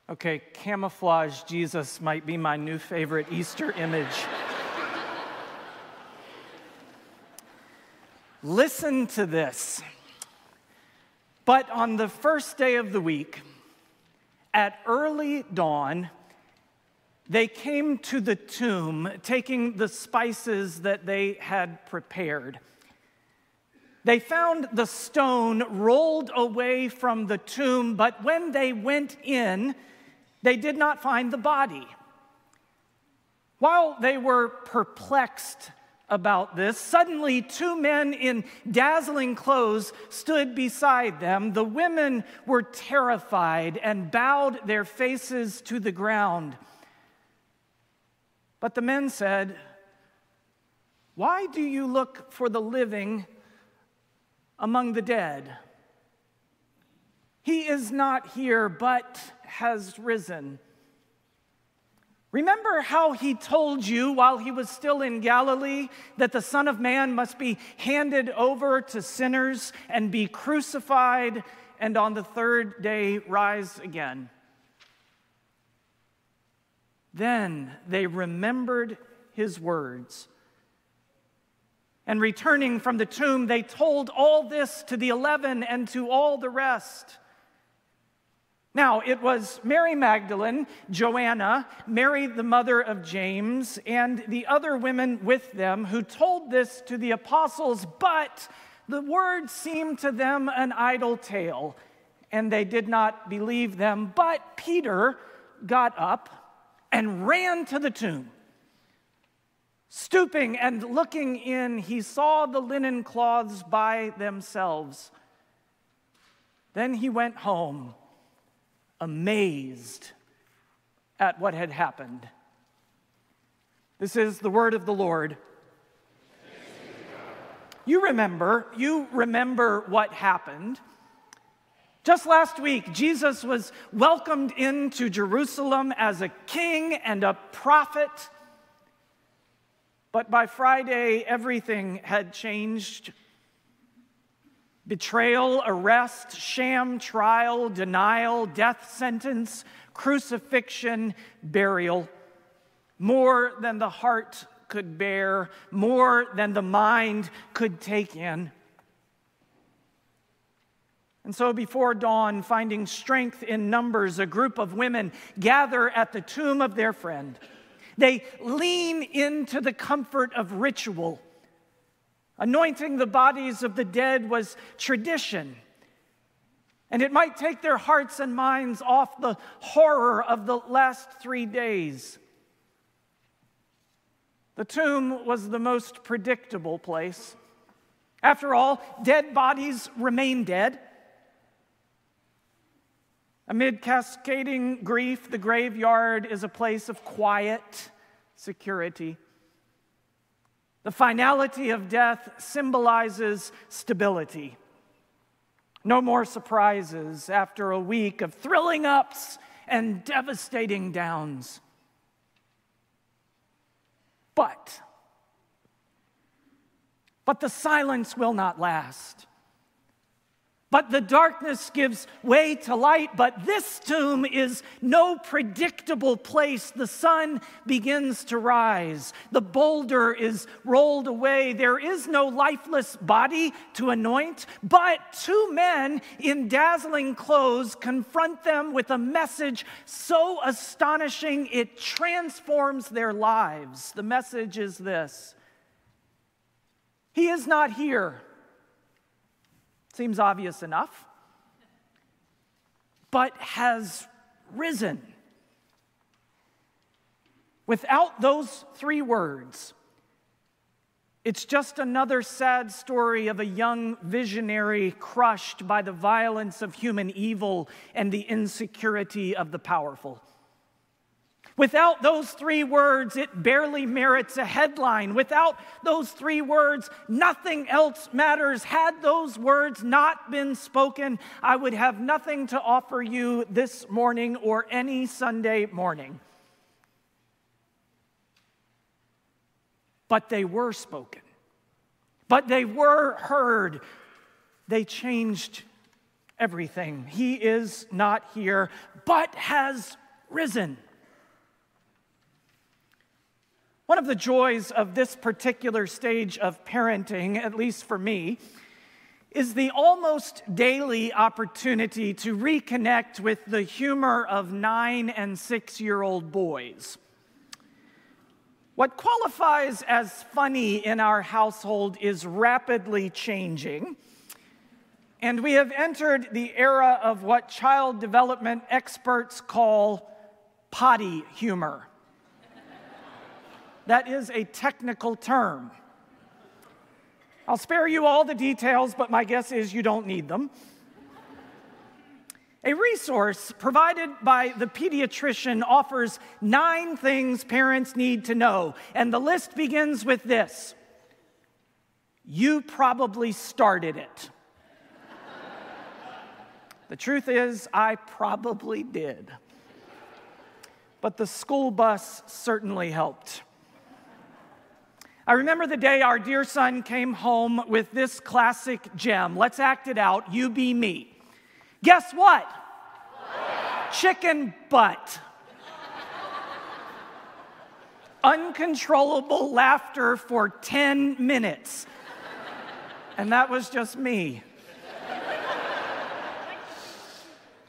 Okay, camouflage Jesus might be my new favorite Easter image. Listen to this. But on the first day of the week, at early dawn, they came to the tomb, taking the spices that they had prepared. They found the stone rolled away from the tomb, but when they went in, they did not find the body. While they were perplexed about this, suddenly two men in dazzling clothes stood beside them. The women were terrified and bowed their faces to the ground. But the men said, "Why do you look for the living among the dead? He is not here, but has risen. Remember how he told you while he was still in Galilee that the Son of Man must be handed over to sinners and be crucified and on the third day rise again?" Then they remembered his words. And returning from the tomb, they told all this to the 11 and to all the rest. Now, it was Mary Magdalene, Joanna, Mary the mother of James, and the other women with them who told this to the apostles, but the word seemed to them an idle tale, and they did not believe them. But Peter got up and ran to the tomb. Stooping and looking in, he saw the linen cloths by themselves. Then he went home, amazed at what had happened. This is the word of the Lord. You remember what happened. Just last week, Jesus was welcomed into Jerusalem as a king and a prophet. But by Friday, everything had changed. Betrayal, arrest, sham trial, denial, death sentence, crucifixion, burial. More than the heart could bear, more than the mind could take in. And so before dawn, finding strength in numbers, a group of women gather at the tomb of their friend. They lean into the comfort of ritual. Anointing the bodies of the dead was tradition. And it might take their hearts and minds off the horror of the last 3 days. The tomb was the most predictable place. After all, dead bodies remain dead. Amid cascading grief, the graveyard is a place of quiet security. The finality of death symbolizes stability. No more surprises after a week of thrilling ups and devastating downs. But the silence will not last. But the darkness gives way to light, but this tomb is no predictable place. The sun begins to rise. The boulder is rolled away. There is no lifeless body to anoint, but two men in dazzling clothes confront them with a message so astonishing it transforms their lives. The message is this: He is not here. Seems obvious enough, but has risen. Without those 3 words, it's just another sad story of a young visionary crushed by the violence of human evil and the insecurity of the powerful. Without those 3 words, it barely merits a headline. Without those 3 words, nothing else matters. Had those words not been spoken, I would have nothing to offer you this morning or any Sunday morning. But they were spoken. But they were heard. They changed everything. He is not here, but has risen. One of the joys of this particular stage of parenting, at least for me, is the almost daily opportunity to reconnect with the humor of 9 and 6-year-old boys. What qualifies as funny in our household is rapidly changing, and we have entered the era of what child development experts call potty humor. That is a technical term. I'll spare you all the details, but my guess is you don't need them. A resource provided by the pediatrician offers 9 things parents need to know, and the list begins with this: you probably started it. The truth is, I probably did. But the school bus certainly helped. I remember the day our dear son came home with this classic gem. Let's act it out. You be me. Guess what? Chicken butt. Uncontrollable laughter for 10 minutes. And that was just me.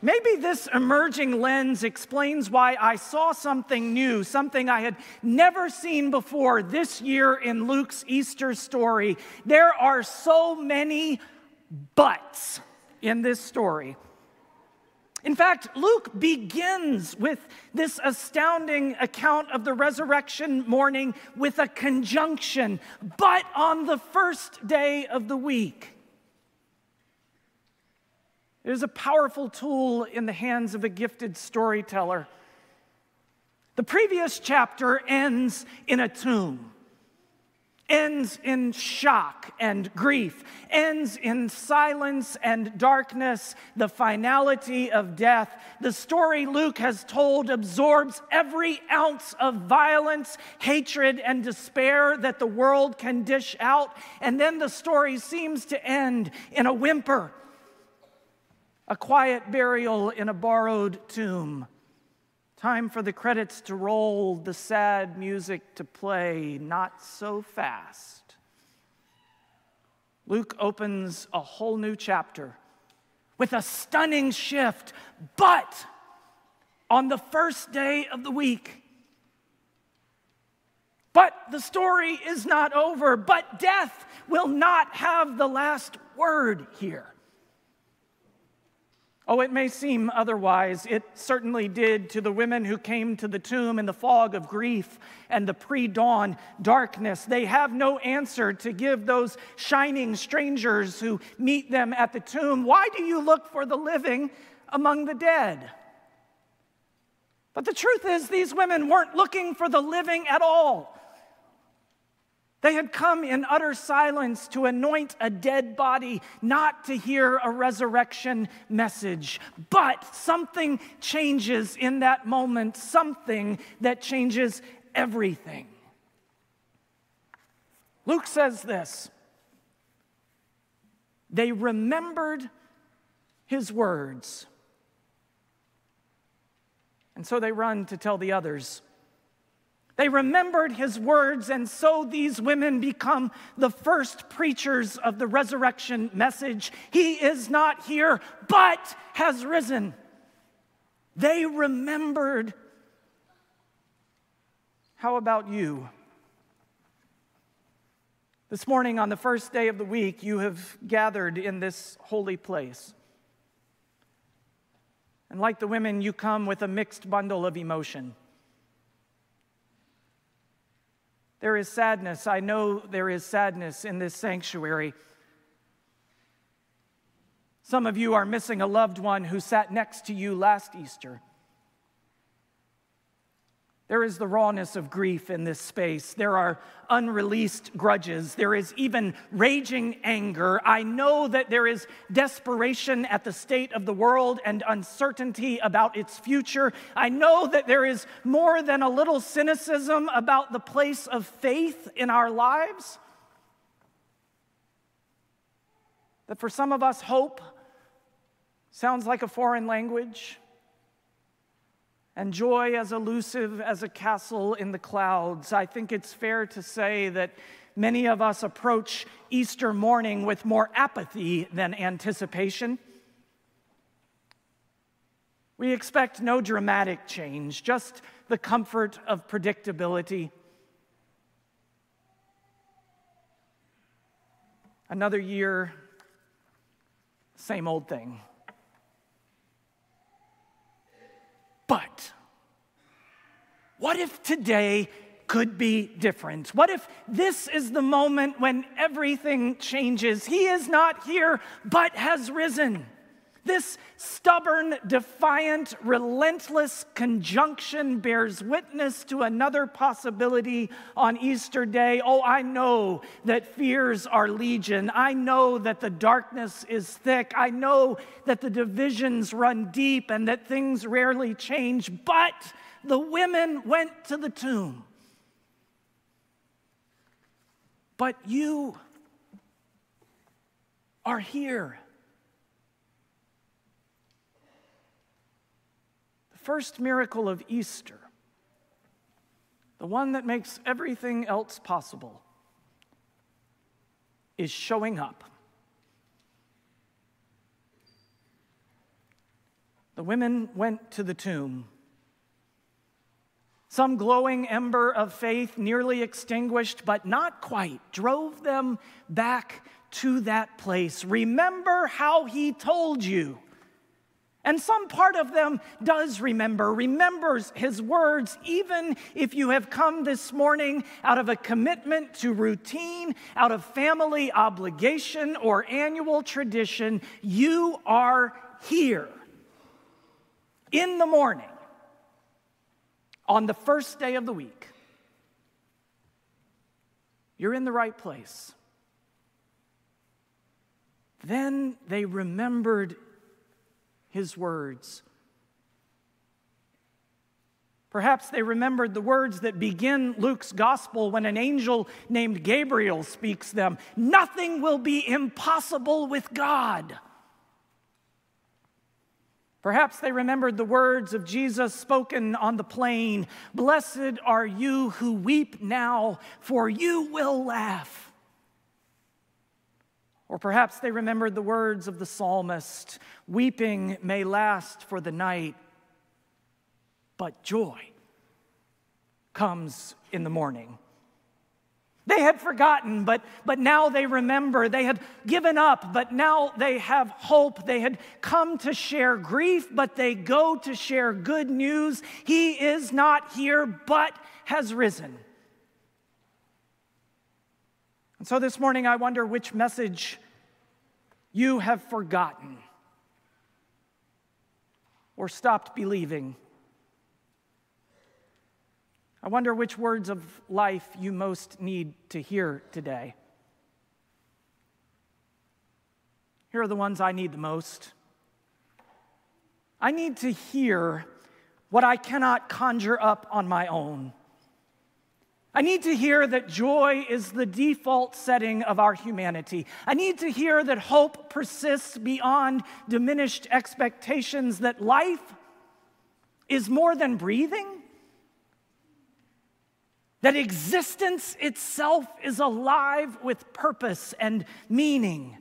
Maybe this emerging lens explains why I saw something new, something I had never seen before this year in Luke's Easter story. There are so many buts in this story. In fact, Luke begins with this astounding account of the resurrection morning with a conjunction, but on the first day of the week. It is a powerful tool in the hands of a gifted storyteller. The previous chapter ends in a tomb, ends in shock and grief, ends in silence and darkness, the finality of death. The story Luke has told absorbs every ounce of violence, hatred, and despair that the world can dish out, and then the story seems to end in a whimper. A quiet burial in a borrowed tomb. Time for the credits to roll, the sad music to play, not so fast. Luke opens a whole new chapter with a stunning shift, but on the first day of the week. But the story is not over, but death will not have the last word here. Oh, it may seem otherwise. It certainly did to the women who came to the tomb in the fog of grief and the pre-dawn darkness. They have no answer to give those shining strangers who meet them at the tomb. Why do you look for the living among the dead? But the truth is, these women weren't looking for the living at all. They had come in utter silence to anoint a dead body, not to hear a resurrection message. But something changes in that moment, something that changes everything. Luke says this: they remembered his words, and so they run to tell the others. They remembered his words, and so these women become the first preachers of the resurrection message. He is not here, but has risen. They remembered. How about you? This morning, on the first day of the week, you have gathered in this holy place. And like the women, you come with a mixed bundle of emotion. There is sadness. I know there is sadness in this sanctuary. Some of you are missing a loved one who sat next to you last Easter. There is the rawness of grief in this space. There are unreleased grudges. There is even raging anger. I know that there is desperation at the state of the world and uncertainty about its future. I know that there is more than a little cynicism about the place of faith in our lives. That for some of us, hope sounds like a foreign language, and joy as elusive as a castle in the clouds. I think it's fair to say that many of us approach Easter morning with more apathy than anticipation. We expect no dramatic change, just the comfort of predictability. Another year, same old thing. But what if today could be different? What if this is the moment when everything changes? He is not here, but has risen. This stubborn, defiant, relentless conjunction bears witness to another possibility on Easter Day. Oh, I know that fears are legion. I know that the darkness is thick. I know that the divisions run deep and that things rarely change. But the women went to the tomb. But you are here. First miracle of Easter, the one that makes everything else possible, is showing up. The women went to the tomb. Some glowing ember of faith, nearly extinguished, but not quite, drove them back to that place. Remember how he told you. And some part of them does remembers his words, even if you have come this morning out of a commitment to routine, out of family obligation or annual tradition. You are here in the morning on the first day of the week. You're in the right place. Then they remembered his words. Perhaps they remembered the words that begin Luke's gospel when an angel named Gabriel speaks them. Nothing will be impossible with God. Perhaps they remembered the words of Jesus spoken on the plain. Blessed are you who weep now, for you will laugh. Or perhaps they remembered the words of the psalmist, weeping may last for the night, but joy comes in the morning. They had forgotten, but now they remember. They had given up, but now they have hope. They had come to share grief, but they go to share good news. He is not here, but has risen. And so this morning, I wonder which message you have forgotten or stopped believing. I wonder which words of life you most need to hear today. Here are the ones I need the most. I need to hear what I cannot conjure up on my own. I need to hear that joy is the default setting of our humanity. I need to hear that hope persists beyond diminished expectations, that life is more than breathing, that existence itself is alive with purpose and meaning.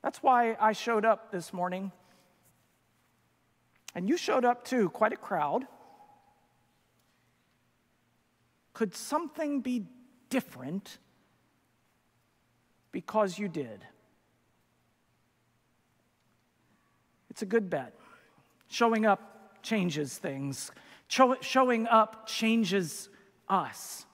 That's why I showed up this morning. And you showed up too, quite a crowd. Could something be different because you did? It's a good bet. Showing up changes things. Showing up changes us.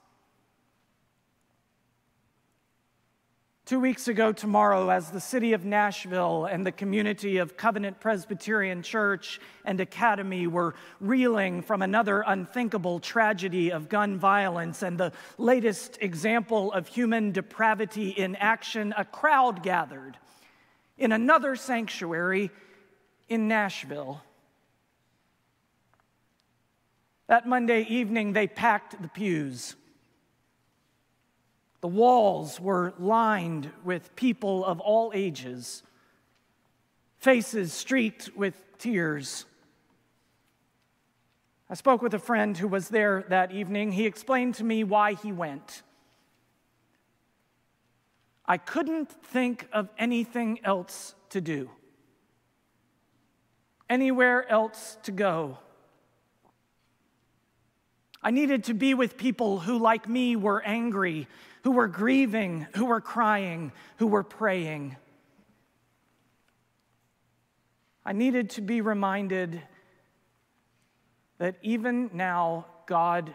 2 weeks ago tomorrow, as the city of Nashville and the community of Covenant Presbyterian Church and Academy were reeling from another unthinkable tragedy of gun violence and the latest example of human depravity in action, a crowd gathered in another sanctuary in Nashville. That Monday evening, they packed the pews. The walls were lined with people of all ages, faces streaked with tears. I spoke with a friend who was there that evening. He explained to me why he went. I couldn't think of anything else to do, anywhere else to go. I needed to be with people who, like me, were angry, who were grieving, who were crying, who were praying. I needed to be reminded that even now, God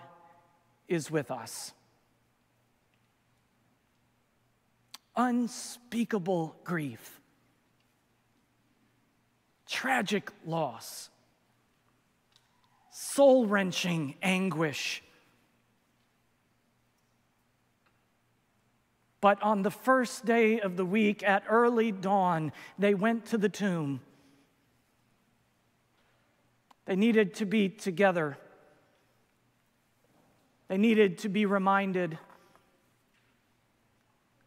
is with us. Unspeakable grief, tragic loss, soul-wrenching anguish. But on the first day of the week, at early dawn, they went to the tomb. They needed to be together. They needed to be reminded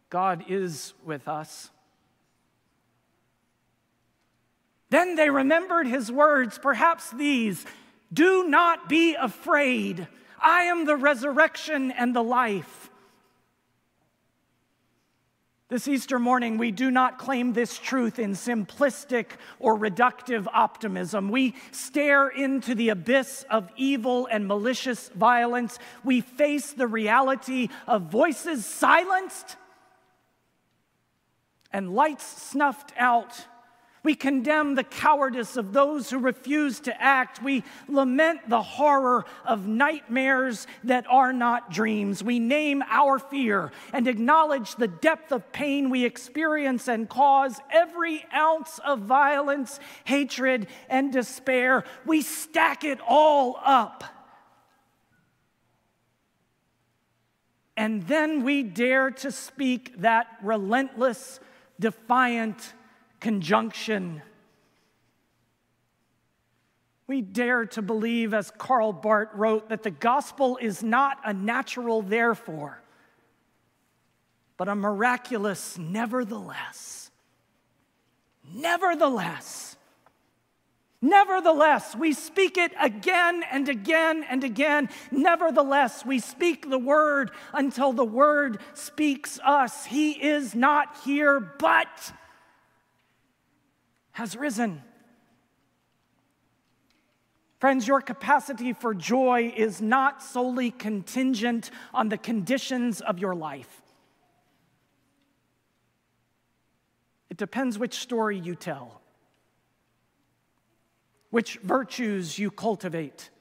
God is with us. Then they remembered his words, perhaps these: "Do not be afraid. I am the resurrection and the life." This Easter morning, we do not claim this truth in simplistic or reductive optimism. We stare into the abyss of evil and malicious violence. We face the reality of voices silenced and lights snuffed out. We condemn the cowardice of those who refuse to act. We lament the horror of nightmares that are not dreams. We name our fear and acknowledge the depth of pain we experience and cause every ounce of violence, hatred, and despair. We stack it all up. And then we dare to speak that relentless, defiant conjunction. We dare to believe, as Karl Barth wrote, that the gospel is not a natural therefore, but a miraculous nevertheless. Nevertheless. Nevertheless, we speak it again and again and again. Nevertheless, we speak the word until the word speaks us. He is not here, but has risen. Friends, your capacity for joy is not solely contingent on the conditions of your life. It depends which story you tell, which virtues you cultivate,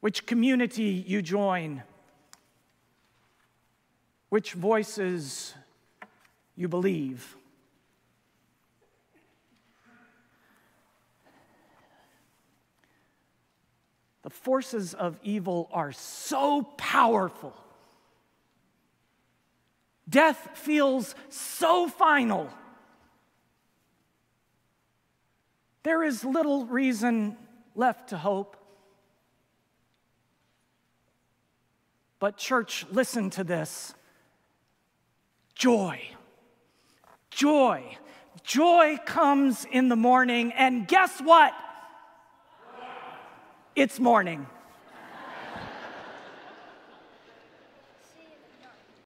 which community you join, which voices you believe. The forces of evil are so powerful. Death feels so final. There is little reason left to hope. But church, listen to this. Joy. Joy. Joy comes in the morning, and guess what? It's morning.